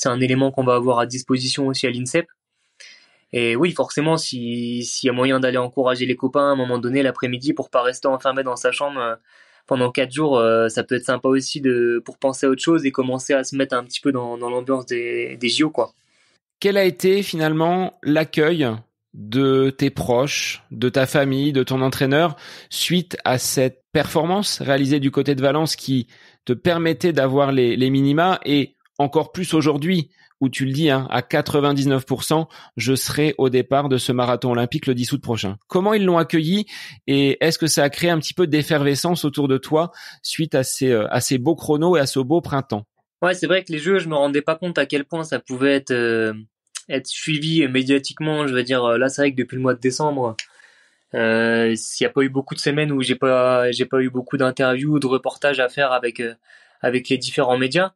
un élément qu'on va avoir à disposition aussi à l'INSEP. Et oui, forcément, s'il y a moyen d'aller encourager les copains à un moment donné l'après-midi pour pas rester enfermé dans sa chambre pendant 4 jours, ça peut être sympa aussi pour penser à autre chose et commencer à se mettre un petit peu dans l'ambiance des JO, quoi. Quel a été finalement l'accueil de tes proches, de ta famille, de ton entraîneur suite à cette performance réalisée du côté de Valence qui te permettait d'avoir les minima, et encore plus aujourd'hui où tu le dis, hein, à 99%, je serai au départ de ce marathon olympique le 10 août prochain. Comment ils l'ont accueilli, et est-ce que ça a créé un petit peu d'effervescence autour de toi suite à ces beaux chronos et à ce beau printemps? Ouais, c'est vrai que les Jeux, je me rendais pas compte à quel point ça pouvait être suivi médiatiquement. Je veux dire, là, c'est vrai que depuis le mois de décembre, s'il n'y a pas eu beaucoup de semaines où j'ai pas eu beaucoup d'interviews ou de reportages à faire avec les différents médias.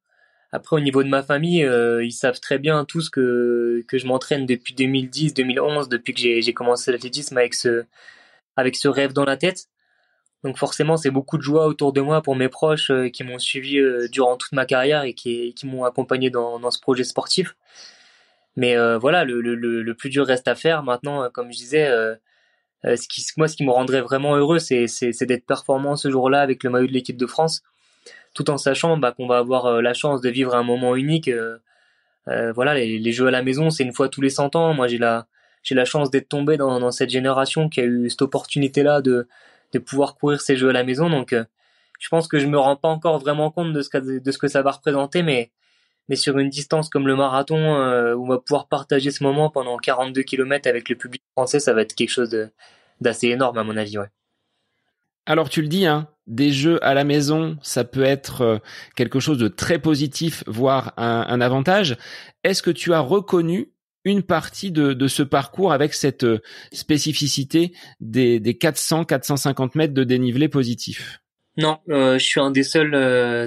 Après, au niveau de ma famille, ils savent très bien tous que je m'entraîne depuis 2010, 2011, depuis que j'ai commencé l'athlétisme avec ce rêve dans la tête. Donc forcément, c'est beaucoup de joie autour de moi pour mes proches qui m'ont suivi durant toute ma carrière et qui m'ont accompagné dans ce projet sportif. Mais voilà, le plus dur reste à faire. Maintenant, comme je disais, ce qui me rendrait vraiment heureux, c'est d'être performant ce jour-là avec le maillot de l'équipe de France, tout en sachant qu'on va avoir la chance de vivre un moment unique. Voilà, les jeux à la maison, c'est une fois tous les 100 ans. Moi, j'ai la chance d'être tombé dans cette génération qui a eu cette opportunité-là de pouvoir courir ces jeux à la maison. Donc, je pense que je me rends pas encore vraiment compte de ce que ça va représenter, mais sur une distance comme le marathon, où on va pouvoir partager ce moment pendant 42 kilomètres avec le public français, ça va être quelque chose d'assez énorme à mon avis, ouais. Alors tu le dis, hein, des jeux à la maison, ça peut être quelque chose de très positif, voire un avantage. Est-ce que tu as reconnu une partie de ce parcours avec cette spécificité des 400-450 mètres de dénivelé positif? Non, je suis un des seuls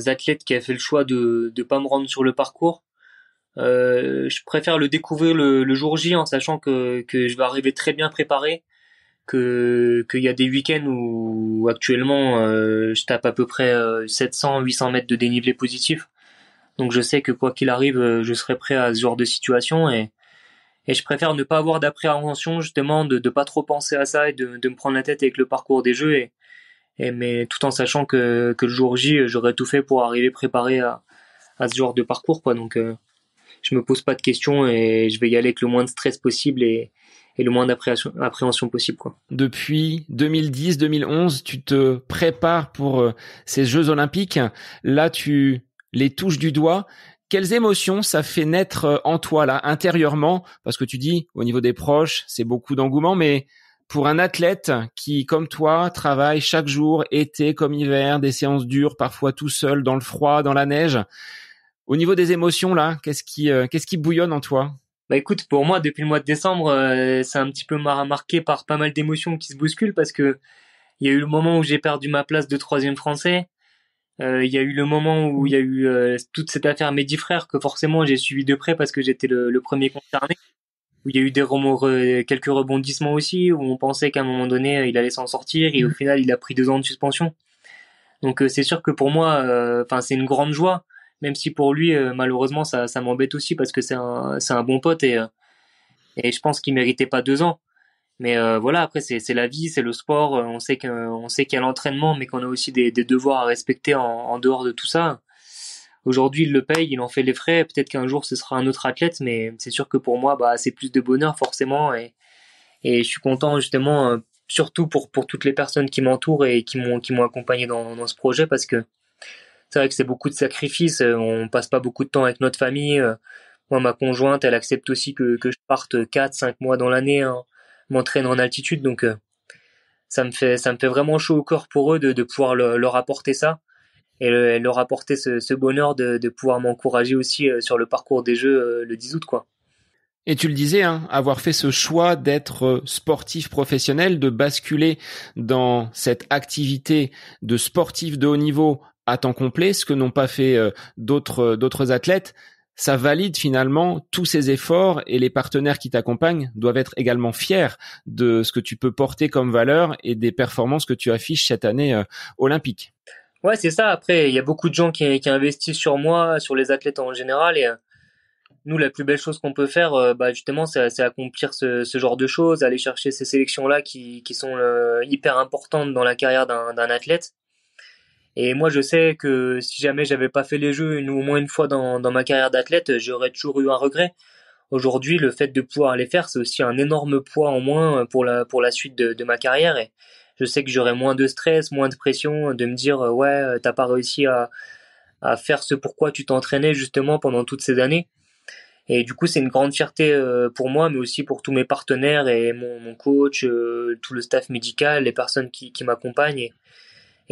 athlètes qui a fait le choix de pas me rendre sur le parcours. Je préfère le découvrir le jour J en sachant que je vais arriver très bien préparé, que qu'il y a des week-ends où actuellement je tape à peu près 700-800 mètres de dénivelé positif. Donc je sais que quoi qu'il arrive, je serai prêt à ce genre de situation et je préfère ne pas avoir d'appréhension justement de pas trop penser à ça et de me prendre la tête avec le parcours des jeux mais tout en sachant que le jour J, j'aurais tout fait pour arriver préparé à ce genre de parcours, quoi. Donc, je me pose pas de questions et je vais y aller avec le moins de stress possible et le moins d'appréhension possible, quoi. Depuis 2010-2011, tu te prépares pour ces Jeux Olympiques. Là, tu les touches du doigt. Quelles émotions ça fait naître en toi, là, intérieurement? Parce que tu dis, au niveau des proches, c'est beaucoup d'engouement, mais pour un athlète qui, comme toi, travaille chaque jour, été comme hiver, des séances dures, parfois tout seul, dans le froid, dans la neige, au niveau des émotions, là, qu'est-ce qui bouillonne en toi? Bah écoute, pour moi, depuis le mois de décembre, c'est un petit peu marqué par pas mal d'émotions qui se bousculent parce que il y a eu le moment où j'ai perdu ma place de troisième français. Il y a eu le moment où il y a eu toute cette affaire Mehdi Frère que forcément j'ai suivi de près parce que j'étais le premier concerné. Où il y a eu quelques rebondissements aussi, où on pensait qu'à un moment donné il allait s'en sortir et au final il a pris 2 ans de suspension. Donc c'est sûr que pour moi, enfin c'est une grande joie, même si pour lui malheureusement ça m'embête aussi parce que c'est un bon pote et je pense qu'il méritait pas 2 ans. Mais voilà, après c'est la vie, c'est le sport. On sait qu'il y a l'entraînement, mais qu'on a aussi des devoirs à respecter en dehors de tout ça. Aujourd'hui, il le paye, il en fait les frais. Peut-être qu'un jour, ce sera un autre athlète, mais c'est sûr que pour moi, bah, c'est plus de bonheur forcément. Et je suis content justement, surtout pour toutes les personnes qui m'entourent et qui m'ont accompagné dans ce projet, parce que c'est vrai que c'est beaucoup de sacrifices. On passe pas beaucoup de temps avec notre famille. Moi, ma conjointe, elle accepte aussi que je parte 4-5 mois dans l'année, hein, m'entraîner en altitude. Donc, ça me fait vraiment chaud au corps pour eux de pouvoir leur apporter ça et leur apporter ce bonheur de pouvoir m'encourager aussi sur le parcours des Jeux le 10 août, quoi. Et tu le disais, hein, avoir fait ce choix d'être sportif professionnel, de basculer dans cette activité de sportif de haut niveau à temps complet, ce que n'ont pas fait d'autres athlètes, ça valide finalement tous ces efforts et les partenaires qui t'accompagnent doivent être également fiers de ce que tu peux porter comme valeur et des performances que tu affiches cette année olympique. Ouais, c'est ça. Après, il y a beaucoup de gens qui investissent sur moi, sur les athlètes en général, et nous, la plus belle chose qu'on peut faire, bah justement, c'est accomplir ce genre de choses, aller chercher ces sélections-là qui sont hyper importantes dans la carrière d'un athlète. Et moi, je sais que si jamais j'avais pas fait les Jeux au moins une fois dans ma carrière d'athlète, j'aurais toujours eu un regret. Aujourd'hui, le fait de pouvoir les faire, c'est aussi un énorme poids en moins pour la suite de ma carrière. Et je sais que j'aurai moins de stress, moins de pression, de me dire ouais, t'as pas réussi à faire ce pourquoi tu t'entraînais justement pendant toutes ces années. Et du coup, c'est une grande fierté pour moi, mais aussi pour tous mes partenaires et mon coach, tout le staff médical, les personnes qui m'accompagnent.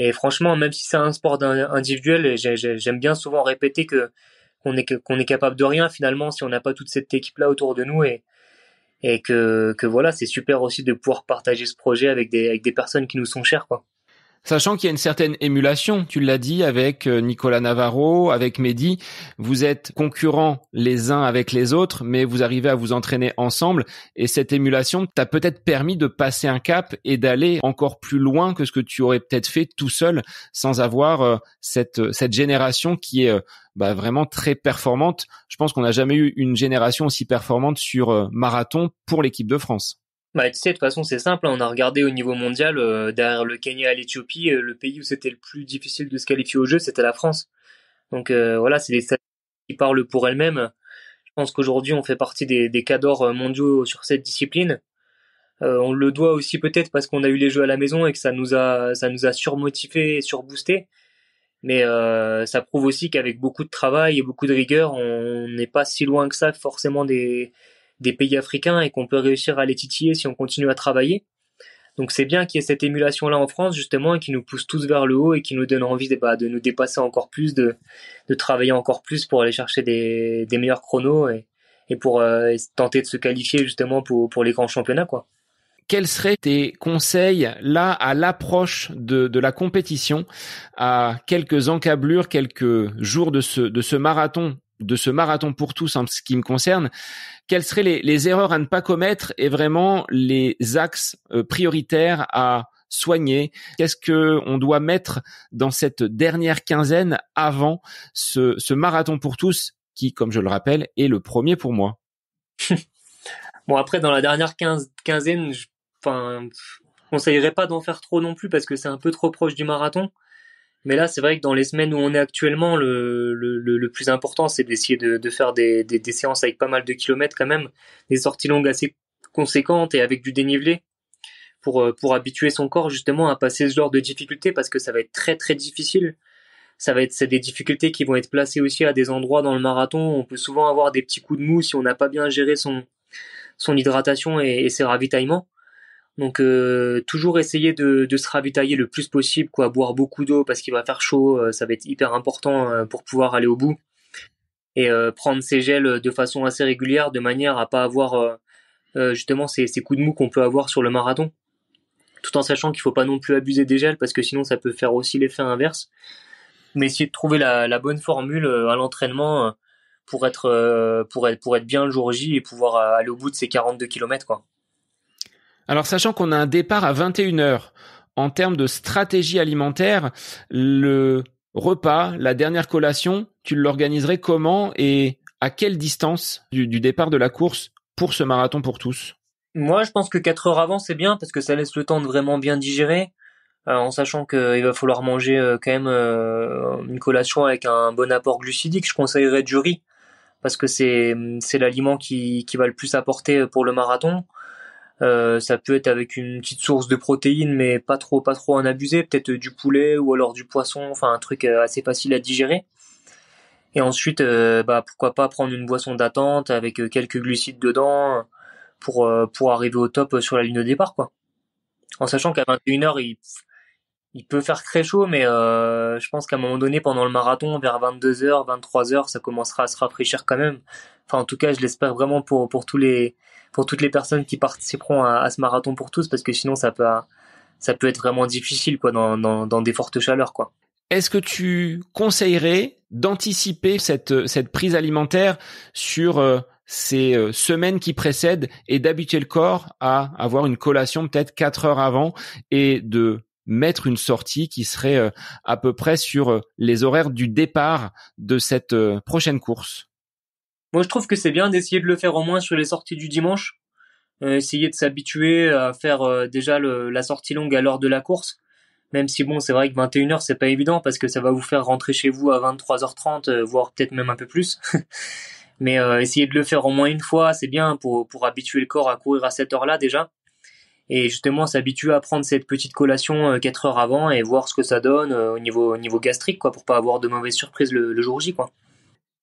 Et franchement, même si c'est un sport individuel, j'aime bien souvent répéter qu'on est capable de rien finalement si on n'a pas toute cette équipe-là autour de nous et que voilà, c'est super aussi de pouvoir partager ce projet avec des personnes qui nous sont chères, quoi. Sachant qu'il y a une certaine émulation, tu l'as dit, avec Nicolas Navarro, avec Mehdi, vous êtes concurrents les uns avec les autres, mais vous arrivez à vous entraîner ensemble, et cette émulation t'a peut-être permis de passer un cap et d'aller encore plus loin que ce que tu aurais peut-être fait tout seul, sans avoir cette génération qui est vraiment très performante. Je pense qu'on n'a jamais eu une génération aussi performante sur marathon pour l'équipe de France. Tu sais, de toute façon, c'est simple, hein. On a regardé au niveau mondial, derrière le Kenya et l'Éthiopie, le pays où c'était le plus difficile de se qualifier au jeu, c'était la France. Donc voilà, c'est des statistiques qui parlent pour elles-mêmes. Je pense qu'aujourd'hui, on fait partie des cadors mondiaux sur cette discipline. On le doit aussi peut-être parce qu'on a eu les jeux à la maison et que ça nous a surmotivés et surboostés. Mais ça prouve aussi qu'avec beaucoup de travail et beaucoup de rigueur, on n'est pas si loin que ça forcément des pays africains et qu'on peut réussir à les titiller si on continue à travailler. Donc c'est bien qu'il y ait cette émulation-là en France justement et qui nous pousse tous vers le haut et qui nous donne envie de nous dépasser encore plus, de travailler encore plus pour aller chercher des meilleurs chronos et pour tenter de se qualifier justement pour les grands championnats, quoi. Quels seraient tes conseils là à l'approche de la compétition, à quelques encablures, quelques jours de ce marathon pour tous en ce qui me concerne? Quelles seraient les erreurs à ne pas commettre et vraiment les axes prioritaires à soigner? Qu'est-ce que on doit mettre dans cette dernière quinzaine avant ce marathon pour tous qui, comme je le rappelle, est le premier pour moi? Bon, après, dans la dernière quinzaine, je conseillerais pas d'en faire trop non plus parce que c'est un peu trop proche du marathon. Mais là, c'est vrai que dans les semaines où on est actuellement, le plus important, c'est d'essayer de faire des séances avec pas mal de kilomètres quand même, des sorties longues assez conséquentes et avec du dénivelé pour habituer son corps justement à passer ce genre de difficultés parce que ça va être très très difficile. C'est des difficultés qui vont être placées aussi à des endroits dans le marathon. On peut souvent avoir des petits coups de mou si on n'a pas bien géré son hydratation et ses ravitaillements. Donc toujours essayer de se ravitailler le plus possible, quoi, boire beaucoup d'eau parce qu'il va faire chaud, ça va être hyper important pour pouvoir aller au bout. Et prendre ses gels de façon assez régulière de manière à pas avoir justement ces coups de mou qu'on peut avoir sur le marathon. Tout en sachant qu'il faut pas non plus abuser des gels parce que sinon ça peut faire aussi l'effet inverse. Mais essayer de trouver la bonne formule à l'entraînement pour être bien le jour J et pouvoir aller au bout de ces 42 km, quoi. Alors, sachant qu'on a un départ à 21h, en termes de stratégie alimentaire, le repas, la dernière collation, tu l'organiserais comment et à quelle distance du départ de la course pour ce marathon pour tous? Moi, je pense que 4 heures avant, c'est bien parce que ça laisse le temps de vraiment bien digérer, en sachant qu'il va falloir manger quand même une collation avec un bon apport glucidique. Je conseillerais du riz parce que c'est l'aliment qui va le plus apporter pour le marathon. Ça peut être avec une petite source de protéines, mais pas trop en abuser, peut-être du poulet ou alors du poisson, enfin un truc assez facile à digérer. Et ensuite, pourquoi pas prendre une boisson d'attente avec quelques glucides dedans pour arriver au top sur la ligne de départ, quoi. En sachant qu'à 21h, il peut faire très chaud, mais je pense qu'à un moment donné, pendant le marathon, vers 22h, 23h, ça commencera à se rafraîchir quand même. Enfin, en tout cas, je l'espère vraiment pour toutes les personnes qui participeront à ce marathon pour tous, parce que sinon, ça peut être vraiment difficile, quoi, dans des fortes chaleurs, quoi. Est-ce que tu conseillerais d'anticiper cette prise alimentaire sur ces semaines qui précèdent et d'habituer le corps à avoir une collation peut-être 4 heures avant et de mettre une sortie qui serait à peu près sur les horaires du départ de cette prochaine course? Moi, je trouve que c'est bien d'essayer de le faire au moins sur les sorties du dimanche. Essayer de s'habituer à faire déjà la sortie longue à l'heure de la course. Même si bon, c'est vrai que 21h, c'est pas évident parce que ça va vous faire rentrer chez vous à 23h30, voire peut-être même un peu plus. Mais essayer de le faire au moins une fois, c'est bien pour habituer le corps à courir à cette heure-là déjà. Et justement s'habituer à prendre cette petite collation 4 heures avant et voir ce que ça donne au niveau gastrique, quoi, pour pas avoir de mauvaises surprises le jour J, quoi.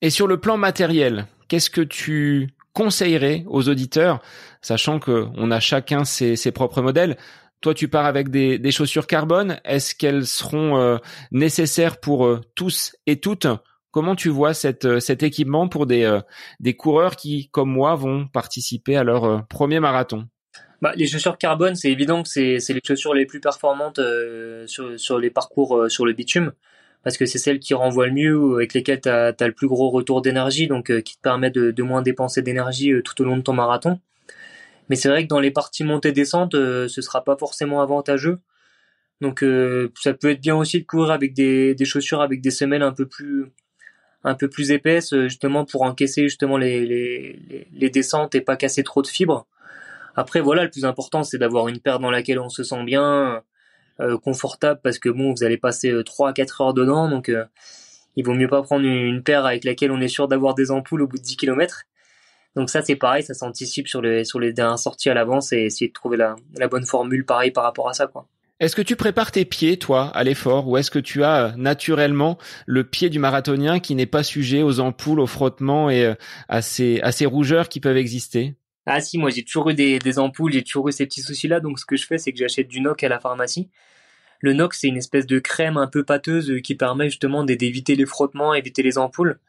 Et sur le plan matériel, qu'est-ce que tu conseillerais aux auditeurs, sachant que on a chacun ses propres modèles? Toi, tu pars avec des chaussures carbone. Est-ce qu'elles seront nécessaires pour tous et toutes? Comment tu vois cet équipement pour des coureurs qui, comme moi, vont participer à leur premier marathon? Les chaussures carbone, c'est évident que c'est les chaussures les plus performantes sur les parcours sur le bitume, parce que c'est celles qui renvoient le mieux, avec lesquelles t'as le plus gros retour d'énergie, donc qui te permet de moins dépenser d'énergie tout au long de ton marathon. Mais c'est vrai que dans les parties montée-descente, ce sera pas forcément avantageux. Donc ça peut être bien aussi de courir avec des chaussures avec des semelles un peu plus épaisses, justement pour encaisser justement les descentes et pas casser trop de fibres. Après voilà, le plus important c'est d'avoir une paire dans laquelle on se sent bien, confortable, parce que bon, vous allez passer 3 à 4 heures dedans, donc il vaut mieux pas prendre une paire avec laquelle on est sûr d'avoir des ampoules au bout de 10 km. Donc ça c'est pareil, ça s'anticipe sur les dernières sorties à l'avance et essayer de trouver la bonne formule pareil par rapport à ça, quoi. Est-ce que tu prépares tes pieds, toi, à l'effort, ou est-ce que tu as naturellement le pied du marathonien qui n'est pas sujet aux ampoules, aux frottements et à ces rougeurs qui peuvent exister? Ah si, moi j'ai toujours eu des ampoules, j'ai toujours eu ces petits soucis-là, donc ce que je fais c'est que j'achète du Noc à la pharmacie. Le Noc c'est une espèce de crème un peu pâteuse qui permet justement d'éviter les frottements, éviter les ampoules.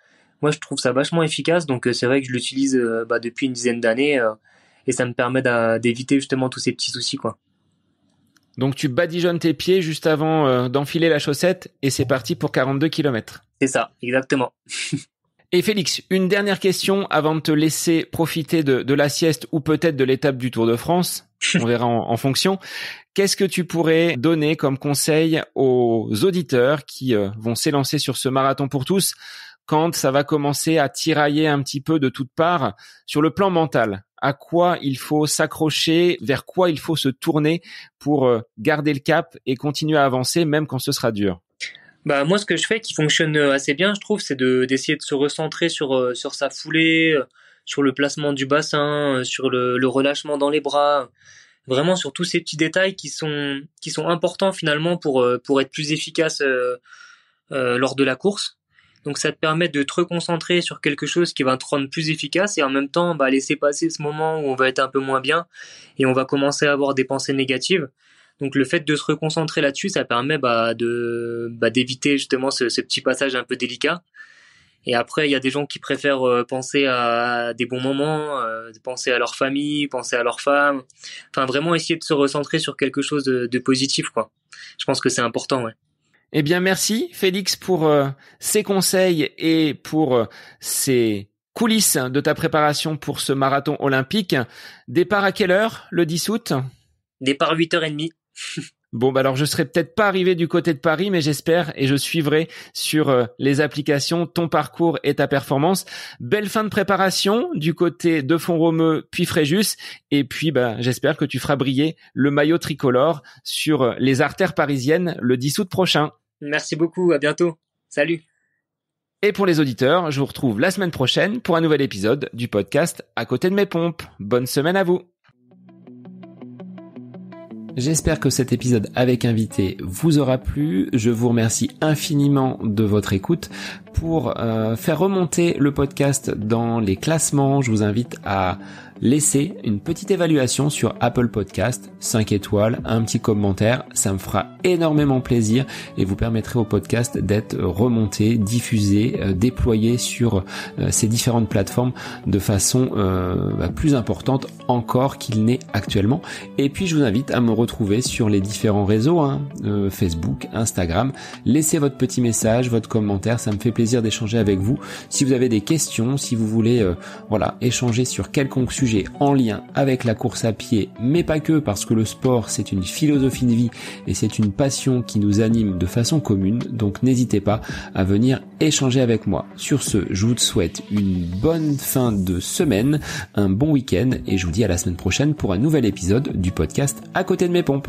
Moi je trouve ça vachement efficace, donc c'est vrai que je l'utilise depuis une dizaine d'années et ça me permet d'éviter justement tous ces petits soucis, quoi. Donc tu badigeonnes tes pieds juste avant d'enfiler la chaussette et c'est parti pour 42 km. C'est ça, exactement. Et Félix, une dernière question avant de te laisser profiter de la sieste ou peut-être de l'étape du Tour de France. On verra en fonction. Qu'est-ce que tu pourrais donner comme conseil aux auditeurs qui vont s'élancer sur ce marathon pour tous quand ça va commencer à tirailler un petit peu de toutes parts sur le plan mental? À quoi il faut s'accrocher, vers quoi il faut se tourner pour garder le cap et continuer à avancer même quand ce sera dur? Moi ce que je fais qui fonctionne assez bien, je trouve, c'est d'essayer de se recentrer sur sa foulée, sur le placement du bassin, sur le relâchement dans les bras, vraiment sur tous ces petits détails qui sont importants finalement pour être plus efficace lors de la course. Donc ça te permet de te reconcentrer sur quelque chose qui va te rendre plus efficace et en même temps laisser passer ce moment où on va être un peu moins bien et on va commencer à avoir des pensées négatives. Donc le fait de se reconcentrer là-dessus, ça permet d'éviter justement ce petit passage un peu délicat. Et après, il y a des gens qui préfèrent penser à des bons moments, penser à leur famille, penser à leur femme. Enfin, vraiment essayer de se recentrer sur quelque chose de positif, quoi. Je pense que c'est important, ouais. Eh bien, merci Félix pour ces conseils et pour ces coulisses de ta préparation pour ce marathon olympique. Départ à quelle heure le 10 août? Départ 8h30. Bon, alors je serai peut-être pas arrivé du côté de Paris, mais j'espère et je suivrai sur les applications ton parcours et ta performance. Belle fin de préparation du côté de Font-Romeu puis Fréjus. Et puis, j'espère que tu feras briller le maillot tricolore sur les artères parisiennes le 10 août prochain. Merci beaucoup. À bientôt. Salut. Et pour les auditeurs, je vous retrouve la semaine prochaine pour un nouvel épisode du podcast À côté de mes pompes. Bonne semaine à vous. J'espère que cet épisode avec invité vous aura plu. Je vous remercie infiniment de votre écoute. Pour faire remonter le podcast dans les classements, je vous invite à laisser une petite évaluation sur Apple Podcast, 5 étoiles, un petit commentaire. Ça me fera énormément plaisir et vous permettrez au podcast d'être remonté, diffusé, déployé sur ces différentes plateformes de façon plus importante encore qu'il n'est actuellement. Et puis je vous invite à me retrouver sur les différents réseaux, Facebook, Instagram. Laissez votre petit message, votre commentaire, ça me fait plaisir d'échanger avec vous. Si vous avez des questions, si vous voulez échanger sur quelconque sujet en lien avec la course à pied, mais pas que, parce que le sport c'est une philosophie de vie et c'est une passion qui nous anime de façon commune, donc n'hésitez pas à venir échanger avec moi. Sur ce, je vous souhaite une bonne fin de semaine, un bon week-end et je vous dis à la semaine prochaine pour un nouvel épisode du podcast À côté de mes pompes.